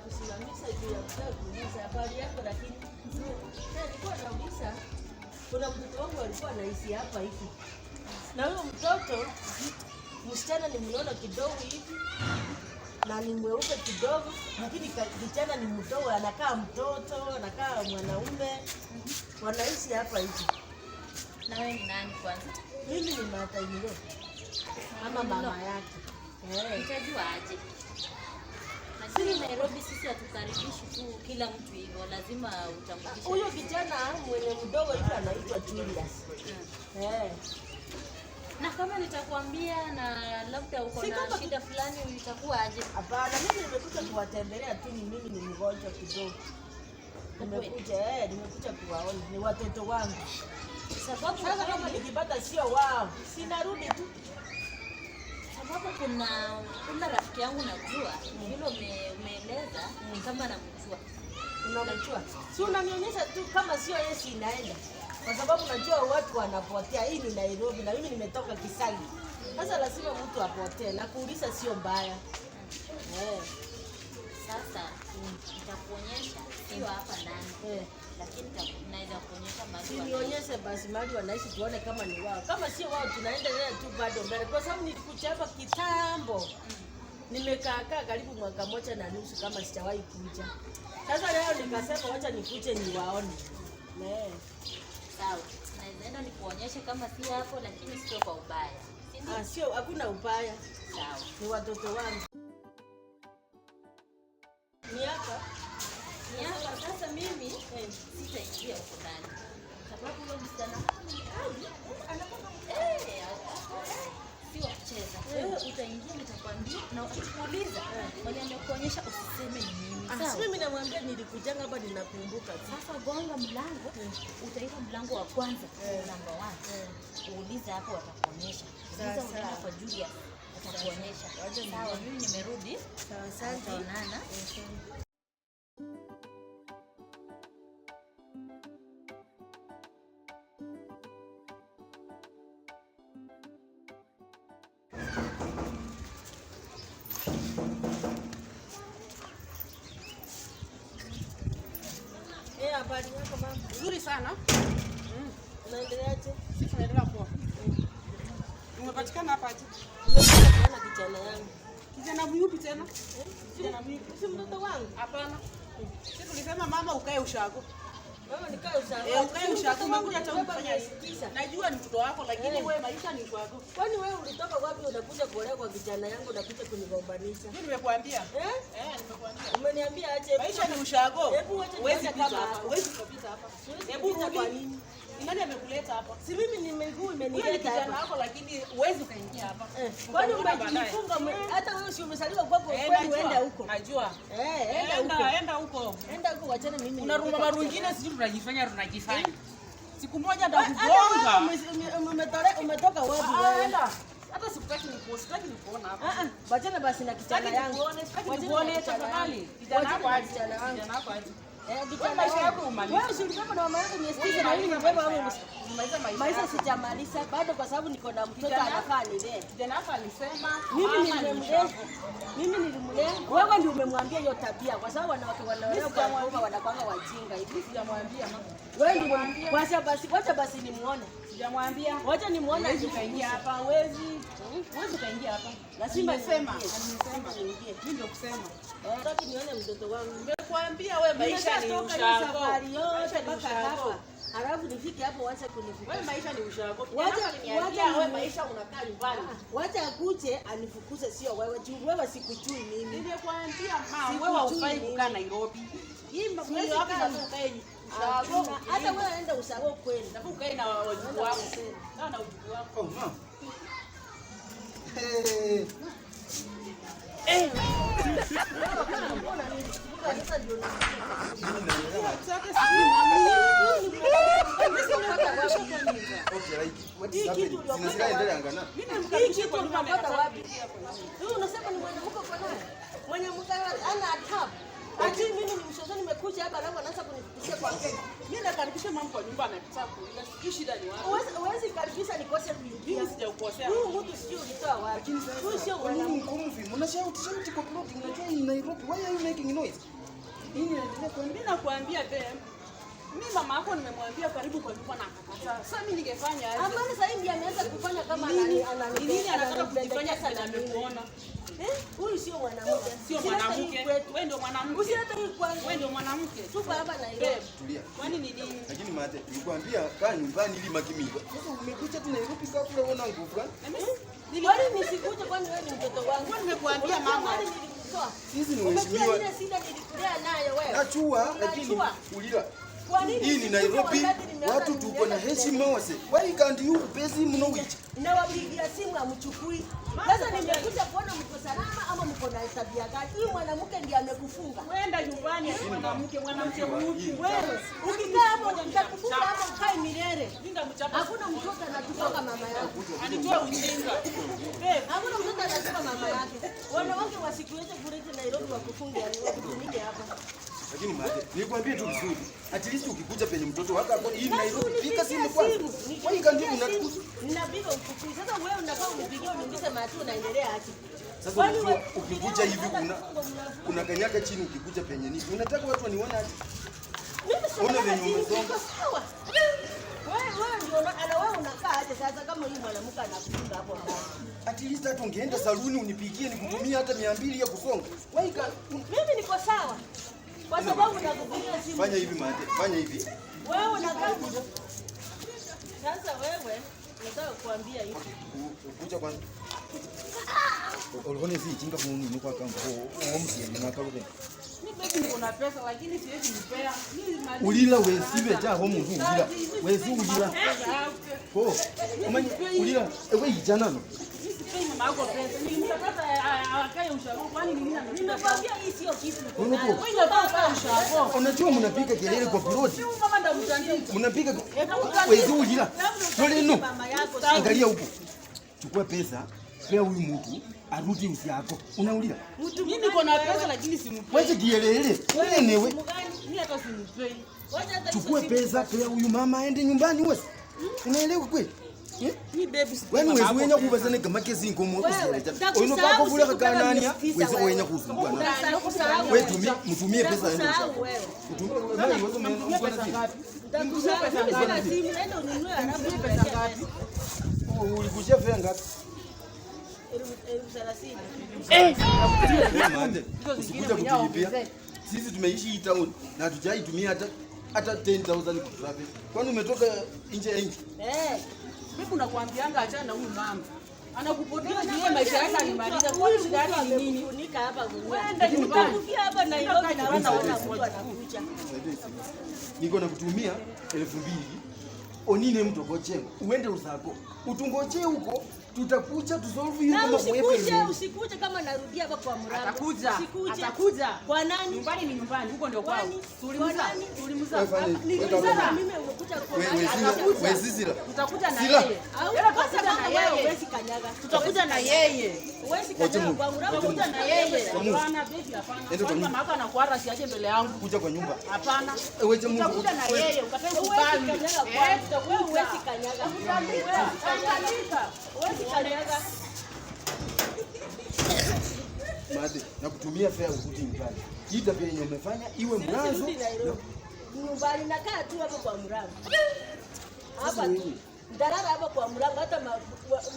kusimamisha juu ya kuuliza habari yako, lakini nilikuwa nauliza, kuna mtoto wangu alikuwa anaishi hapa hivi. Na huyo mtoto msichana ni mnono kidogo hivi na ni mweupe kidogo, lakini kijana ni mdogo, anakaa mtoto, anakaa mwanaume. Wanaishi hapa hivi. Na wewe ni nani kwanza? Mimi ni Martha Ilo. Ama mama yake. Utajua aje? Sisi Nairobi sisi hatukaribishi tu kila mtu hivyo, lazima utambulishe. Huyo kijana mwenye mdogo hivi anaitwa Julius. Na kama nitakwambia na labda uko na shida fulani itakuwa aje? Hapana, mimi nimekuja kuwatembelea tu, mimi ni mgonjwa kidogo. Nimekuja kuwaona, ni watoto wangu. Sababu sasa kama nikipata sio wao, sinarudi tu. Sababu kuna rafiki yangu najua, hilo umeeleza kama namjua. Unamjua? Si unanionyesha tu kama sio yeye inaenda. Kwa sababu najua watu wanapotea. Hii ni Nairobi na mimi nimetoka Kisagi. Sasa lazima mtu apotee na kuuliza sio mbaya. Sasa nitakuonyesha sio hapa ndani. Lakini naweza kuonyesha mahali. Nionyeshe basi mahali wanaishi tuone kama ni wao. Kama sio wao tunaendelea tu bado mbele. Kwa sababu nilikuja hapa kitambo. Nimekaa karibu mwaka moja na nusu kama sijawahi kuja. Sasa leo nikasema wacha nikuje niwaone. Sawa. Naweza nikuonyeshe kama si hapo, lakini sio kwa ubaya. Sio, hakuna ubaya. Sawa. Ni watoto wangu. Ni hapa. Sasa mimi sitaingia huko ndani. Sababu yule msichana sio kucheza. Wewe utaingia nitakwambia na ukikuuliza mwenye amekuonyesha usiseme ni mimi. Sawa. Mimi namwambia nilikujanga hapa ninakumbuka. Sasa gonga mlango, utaita mlango wa kwanza, number 1. Uuliza hapo watakuonyesha. Sasa kwa Julia watakuonyesha. Sawa, mimi nimerudi. Sawa, asante. Tutaonana. Habari yako mama? Nzuri sana. Unaendeleaje? Sisi tunaendelea poa. Umepatikana hapa aje? Nimekuja na kijana yangu. Kijana myupi tena? Kijana myupi? Si mtoto wangu? Hapana. Sisi tulisema mama ukae ushago. Mama nikae ushago. Ukae ushago. Umekuja hata kufanya sikiza. Najua ni mtoto wako lakini wewe maisha ni ushago. Kwani wewe ulitoka wapi unakuja kuolea kwa kijana yangu unakuja kunigombanisha? Mimi nimekuambia. Nimekuambia. Umeniambia aje? Maisha ni ushago. Hebu wacha nione kama huwezi kupita hapa. Hebu rudi. Kwa nini? Nani amekuleta hapa? Si mimi ni miguu imenileta hapa. Kijana wako lakini huwezi kaingia hapa. Kwani umejifunga hata wewe si umesaliwa kwako kwani uende huko? Najua. Enda huko. Enda huko wachane mimi. Unaruma maru wengine sisi tunajifanya. Siku moja ndakugonga. Umetoka wapi wewe? Hata sitaki nikuona hapa. Wachana basi na kijana yangu. Wachana tafadhali. Kijana wako aje? Maisha yako umaliza. Wewe si ulikuwa na mama yangu niesikize na mimi nibeba wangu maisha sijamaliza bado kwa sababu niko na mtoto anafaa nilee. Kijana hapa alisema mimi nilimlea. Wewe ndio umemwambia hiyo tabia kwa sababu wanawake wanaolewa kwa wanakwanga wajinga hivi. Sijamwambia mama. Wewe ndio wacha basi nimuone. Sijamwambia. Wacha nimuone akaingia hapa. Huwezi kaingia hapa. Lazima nimesema niingie. Mimi ndio kusema. Nataka nione mtoto wangu. Nimekuambia wewe maisha ni ushago. Yote mpaka hapa. Halafu nifike hapo wacha kunifukuza. Wewe maisha ni ushago. Wacha wewe maisha unakaa nyumbani. Wacha akuje anifukuze sio wewe. Juu wewe sikujui mimi. Nimekuambia mama wewe hufai kukaa Nairobi. Hii mwili wako ukae ushago. Hata wewe enda ushago kweli. Na ukae na wajibu wako. Na wajibu wako. Unasema ni mwenye mko kwa naye. Mwenye mko ana adabu. Ati mimi ni mshoga nimekuja anakuja hapa alafu anaanza kunifikishia kwa gate. Mimi nakaribisha mama kwa nyumba anataka kuuliza sijui shida ni wapi. Huwezi karibisha nikose kuingia. Mimi sijakukosea. Huyu mtu sijui ulitoa wapi. Huyu sio mwanamke. Mnashauti kwa plot mnajua in Nairobi. Why are you making noise? Nini inaendelea kwa mimi nakwambia dem. Mimi mama yako nimemwambia karibu kwa nyumba na akakataa. Sasa mimi ningefanya aje? Amani sasa hivi ameanza kufanya kama nini ananipenda anataka kujifanya sana nimekuona. Huyu sio mwanamke. Sio mwanamke. Wewe ndio mwanamke. Usilete hii kwanza. Wewe ndio mwanamke. Tuko hapa Nairobi. Tulia. Kwani ni nini? Lakini mate, nilikwambia kaa nyumbani ili makimiwa. Sasa umekuja tu Nairobi kabla uona nguvu gani? Kwani nisikuje kwani wewe ni mtoto wangu? Kwani nimekuambia mama? Sisi ni Umejua waheshimiwa. ile shida nilikulea nayo wewe. Najua lakini ulila. Kwa nini? Hii ni Nairobi. Watu tuko na heshima wase. Why can't you pesi mno which? Nawapigia simu amchukui. Sasa nimekuja kuona mko salama ama mko na tabia gani? Huyu mwanamke ndiye amekufunga. Wenda nyumbani mwanamke huyu. Wewe ukikaa hapo nitakufunga hapo ukae milele. Ningamchapa. Hakuna mtoto anatutoka mama yake. Anitoa ujinga. Hakuna mtoto anatutoka mama yake. Wanawake wasikuweze kuleta Nairobi wakufunge wakufunike hapa. Lakini mate, nilikwambia tu vizuri. At least ukikuja penye mtoto wako hapo hii Nairobi pika simu kwanza. Why can't you Ninapiga ukukui. Sasa wewe unafaa unipigie uniulize mati unaendelea aje. Sasa ukikuja hivi kuna kanyaga chini ukikuja penye nini? Unataka watu wanione aje? Mimi Ona venye umesonga. Wewe ndio ana wewe unakaa aje sasa kama huyu mwanamke anakufunga hapo ndani. At least hata ungeenda saluni unipigie nikutumia hata 200 ya kusonga. Why can't Mimi niko sawa. Kwa sababu nakupigia simu. fanya hivi mate, fanya hivi. Wewe unakaa sasa wewe nataka kuambia hivi. Kuja kwanza. Uliona hizi jinga kuni ni kwa kampo. Omsi ni makalube. Mimi bado niko na pesa lakini siwezi nipea. Mimi Ulila wesibe ta ho muntu ulila. Wesi ulila. Ko. Umanyi ulila ewe ijana no. sipei mama yako pesa. Nilimtapata akae ushago kwani ni nini anataka? Nimekwambia hii sio kitu. Wewe unataka ushago. Unajua mnapiga kelele kwa ploti. Mama ndo mtandao. Mnapiga wezi ulila. Nole no. Mama yako Angalia huko. Chukua pesa. Pea huyu mtu arudi usi yako. Unaulila. Mimi niko na pesa lakini simpei. Wache kielele. Unenewe. Mimi hata simpei. Chukua pesa pea huyu mama aende nyumbani wewe. Unaelewa kweli? Ni baby Wani wezi wenya kubazane gamake zinko mu usieleta. Ono kako kula kakanania wezi wenya kusumbua na. Wewe mtumie pesa yenu. Mtumie wewe mko na simu. Nikuzie pesa ngapi? Simu nenda ununue alafu Pesa ngapi? Ulikuja fea ngapi? 30. Usikuja kutulipia. Sisi tumeishi hii town na hatujaitumia hata 10,000 kutravel. Kwani umetoka nje ya nchi? Mimi nakwambianga achana na huyu mama. Anakupoteza yeye maisha yake alimaliza. Kwa hiyo shida yake ni nini? Funika hapa mwenyewe. Wenda nyumbani. Ukiwa hapa Nairobi na wanaona mtu anakuja. Niko na kutumia 2,000. Onine mtokoche. Uende usako. Utungoje huko. Tutakuja tusolve hiyo kama wewe. Usikuje kama narudia hapa kwa mradi. Atakuja. Kwa nani? Nyumbani ni nyumbani, huko ndio kwao. Tulimza. Nilimzaa mimi umekuja kwa nani? Wewe Zizira. Tutakuja na Sila. yeye. Kwa sababu wewe huwezi kanyaga. Tutakuja na yeye. Huwezi kanyaga kwa mradi. Tutakuja na yeye. Hapana baby, hapana. Kwa mama yako anakuara siache mbele yangu. Kuja kwa nyumba. Hapana. Wewe Mungu. Tutakuja na yeye, ukatae Huwezi kubali. kanyaga kwa wewe huwezi kanyaga. Huwezi kanyaga. Mate, na kutumia fare ukuje nyumbani. Hii tabia yenye umefanya iwe mwanzo. Nyumbani nakaa tu hapo kwa mlango. Hapa ndarara hapa kwa mlango hata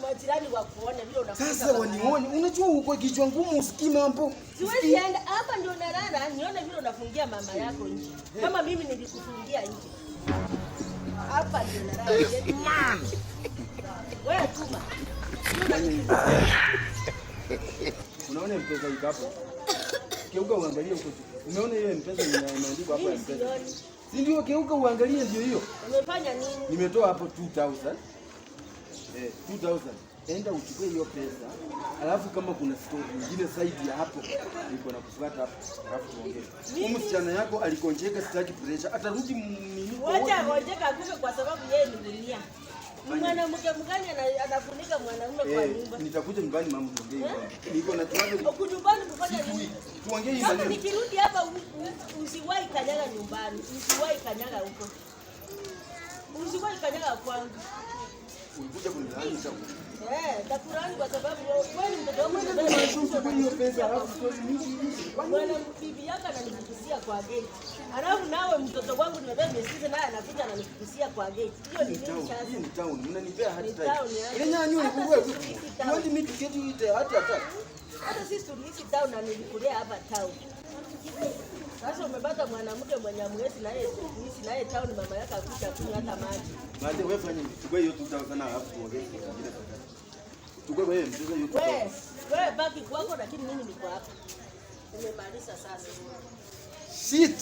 majirani wakuone vile unafanya. Sasa wanione, unajua uko kichwa ngumu usikii mambo. Siwezi enda hapa ndio nalala nione vile unafungia mama yako nje. Kama mimi nilikufungia nje. Hapa ndio nalala. Man. Wewe tuma. Unaona mpesa iko hapo? Keuka uangalie huko. Umeona hiyo mpesa imeandikwa hapo mpesa. Si ndio keuka uangalie ndio hiyo. Umefanya nini? Nimetoa hapo 2,000. 2,000. Enda uchukue hiyo pesa. Alafu kama kuna story nyingine zaidi ya hapo, niko na kufuata hapo. Alafu tuongee. Huyu msichana yako alikonjeka sitaki pressure. Atarudi nini? Wacha ngojeka akufe kwa sababu yeye ni dunia. Mwanamke mgani anafunika mwanaume kwa nyumba? Nitakuja nyumbani mama tuongee. Niko na travel. Uko nyumbani kufanya nini? Tuongee hii Sasa maneno. nikirudi hapa usiwahi kanyaga nyumbani. Usiwahi kanyaga huko. Usiwahi kanyaga kwangu. Ulikuja kunilaani sasa. Takurani kwa sababu wewe ni mtoto wangu. Unachukua hiyo pesa alafu story mingi. Bwana bibi yako ananifukusia kwa gate. Alafu nawe mtoto wangu nimebeba mesize naye anakuja ananifukusia kwa gate. Hiyo ni nini sasa? Hii ni town. Mnanipea hadi time. Town. Ile nyanya wewe. You want me to get it hata. Hata sisi tuliishi town na nilikulea hapa town. Sasa umepata mwanamke mwenye amwezi na yeye kuishi na yeye town, mama yake akuja kunywa hata maji. Baada wewe fanya chukua hiyo 2000 alafu tuongee kingine baadaye. Chukua wewe mtoto hiyo 2000. Wewe baki kwako lakini mimi niko hapa. Nimemaliza sasa. Shit.